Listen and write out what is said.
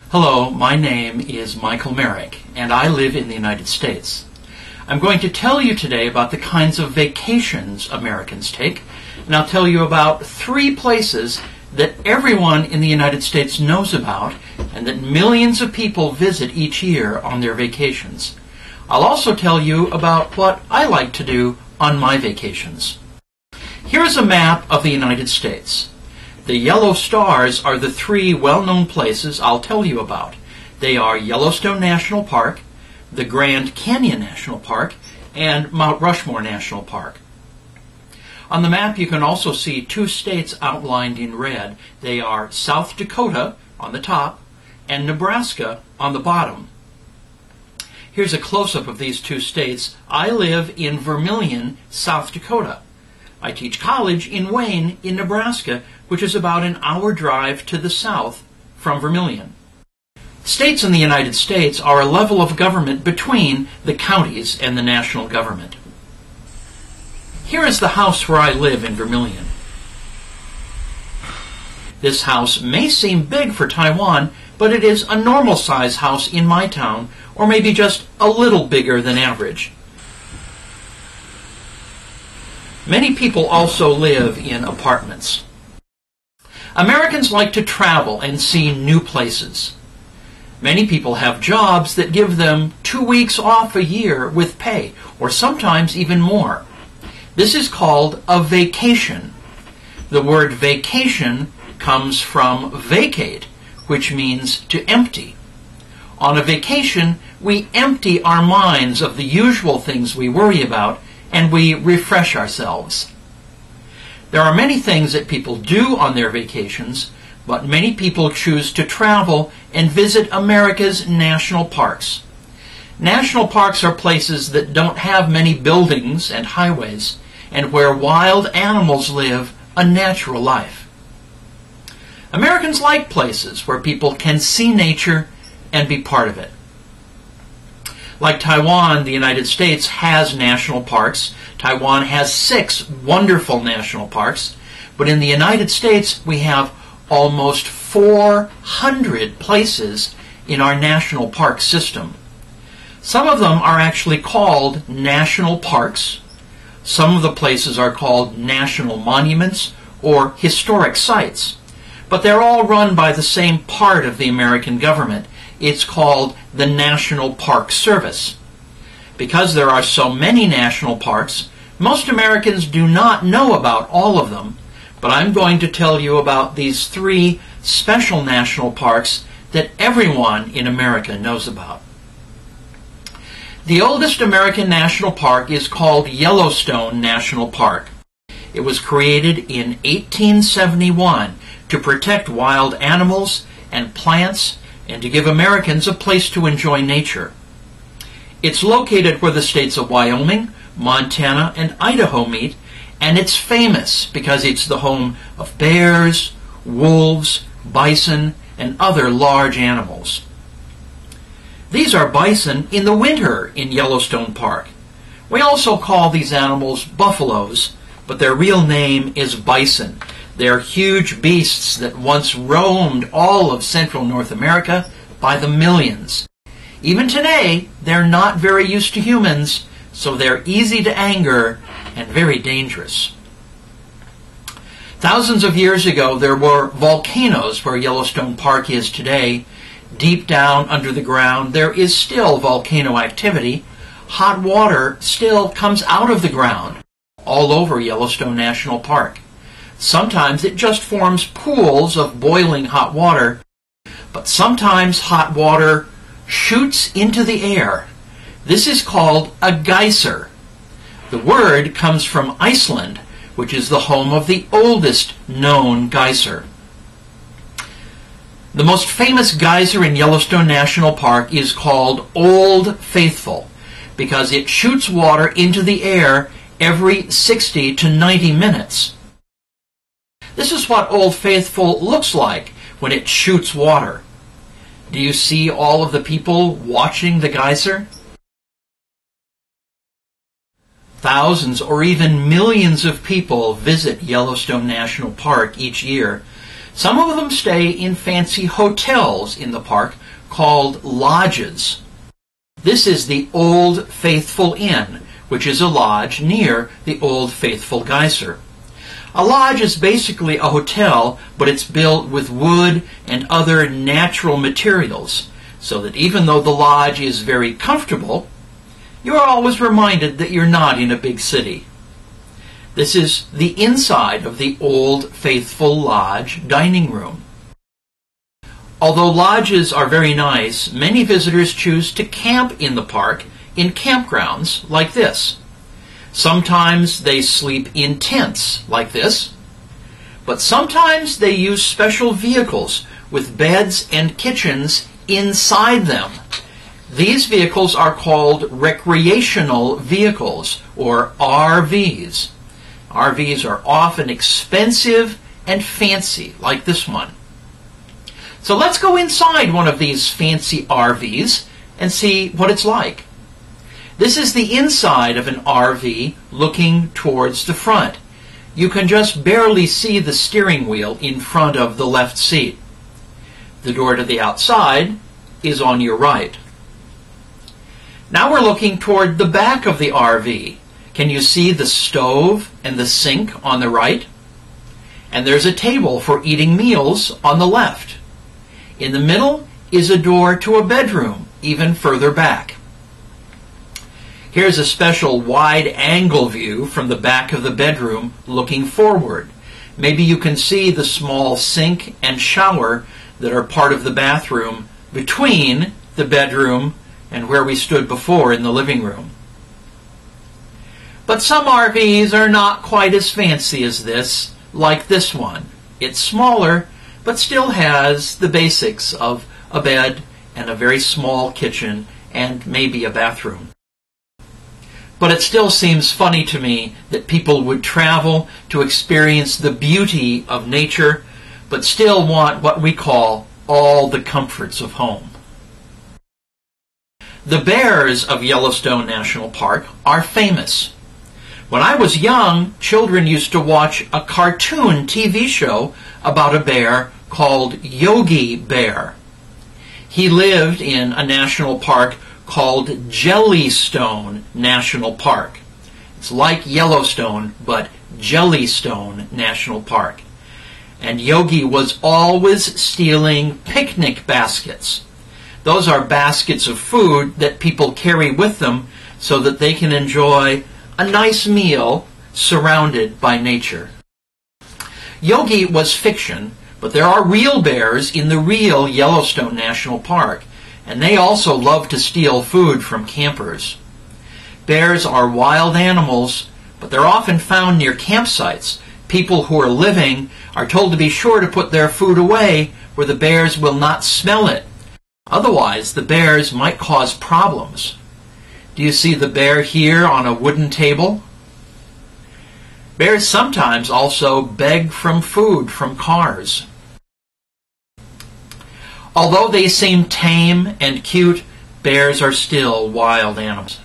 Hello, my name is Michael Merrick, and I live in the United States. I'm going to tell you today about the kinds of vacations Americans take, and I'll tell you about 3 places that everyone in the United States knows about and that millions of people visit each year on their vacations. I'll also tell you about what I like to do on my vacations. Here is a map of the United States. The yellow stars are the 3 well-known places I'll tell you about. They are Yellowstone National Park, the Grand Canyon National Park, and Mount Rushmore National Park. On the map you can also see 2 states outlined in red. They are South Dakota on the top and Nebraska on the bottom. Here's a close-up of these 2 states. I live in Vermillion, South Dakota. I teach college in Wayne, in Nebraska, which is about an hour drive to the south from Vermillion. States in the United States are a level of government between the counties and the national government. Here is the house where I live in Vermillion. This house may seem big for Taiwan, but it is a normal-size house in my town, or maybe just a little bigger than average. Many people also live in apartments. Americans like to travel and see new places. Many people have jobs that give them 2 weeks off a year with pay, or sometimes even more. This is called a vacation. The word vacation comes from vacate, which means to empty. On a vacation, we empty our minds of the usual things we worry about, and we refresh ourselves. There are many things that people do on their vacations, but many people choose to travel and visit America's national parks. National parks are places that don't have many buildings and highways, and where wild animals live a natural life. Americans like places where people can see nature and be part of it. Like Taiwan, the United States has national parks. Taiwan has 6 wonderful national parks. But in the United States, we have almost 400 places in our national park system. Some of them are actually called national parks. Some of the places are called national monuments or historic sites. But they're all run by the same part of the American government. It's called the National Park Service. Because there are so many national parks, most Americans do not know about all of them, but I'm going to tell you about these 3 special national parks that everyone in America knows about. The oldest American national park is called Yellowstone National Park. It was created in 1871 to protect wild animals and plants and to give Americans a place to enjoy nature. It's located where the states of Wyoming, Montana, and Idaho meet, and it's famous because it's the home of bears, wolves, bison, and other large animals. These are bison in the winter in Yellowstone Park. We also call these animals buffaloes, but their real name is bison. They're huge beasts that once roamed all of central North America by the millions. Even today, they're not very used to humans, so they're easy to anger and very dangerous. Thousands of years ago, there were volcanoes where Yellowstone Park is today. Deep down under the ground, there is still volcano activity. Hot water still comes out of the ground all over Yellowstone National Park. Sometimes it just forms pools of boiling hot water, but sometimes hot water shoots into the air. This is called a geyser. The word comes from Iceland, which is the home of the oldest known geyser. The most famous geyser in Yellowstone National Park is called Old Faithful because it shoots water into the air every 60 to 90 minutes. This is what Old Faithful looks like when it shoots water. Do you see all of the people watching the geyser? Thousands or even millions of people visit Yellowstone National Park each year. Some of them stay in fancy hotels in the park called lodges. This is the Old Faithful Inn, which is a lodge near the Old Faithful Geyser. A lodge is basically a hotel, but it's built with wood and other natural materials, so that even though the lodge is very comfortable, you are always reminded that you're not in a big city. This is the inside of the Old Faithful Lodge dining room. Although lodges are very nice, many visitors choose to camp in the park in campgrounds like this. Sometimes they sleep in tents like this, but sometimes they use special vehicles with beds and kitchens inside them. These vehicles are called recreational vehicles, or RVs. RVs are often expensive and fancy, like this one. So let's go inside one of these fancy RVs and see what it's like. This is the inside of an RV looking towards the front. You can just barely see the steering wheel in front of the left seat. The door to the outside is on your right. Now we're looking toward the back of the RV. Can you see the stove and the sink on the right? And there's a table for eating meals on the left. In the middle is a door to a bedroom, even further back. Here's a special wide-angle view from the back of the bedroom looking forward. Maybe you can see the small sink and shower that are part of the bathroom between the bedroom and where we stood before in the living room. But some RVs are not quite as fancy as this, like this one. It's smaller, but still has the basics of a bed and a very small kitchen and maybe a bathroom. But it still seems funny to me that people would travel to experience the beauty of nature, but still want what we call all the comforts of home. The bears of Yellowstone National Park are famous. When I was young, children used to watch a cartoon TV show about a bear called Yogi Bear. He lived in a national park called Jellystone National Park. It's like Yellowstone, but Jellystone National Park. And Yogi was always stealing picnic baskets. Those are baskets of food that people carry with them so that they can enjoy a nice meal surrounded by nature. Yogi was fiction, but there are real bears in the real Yellowstone National Park, and they also love to steal food from campers. Bears are wild animals, but they're often found near campsites. People who are living are told to be sure to put their food away where the bears will not smell it. Otherwise, the bears might cause problems. Do you see the bear here on a wooden table? Bears sometimes also beg for food from cars. Although they seem tame and cute, bears are still wild animals.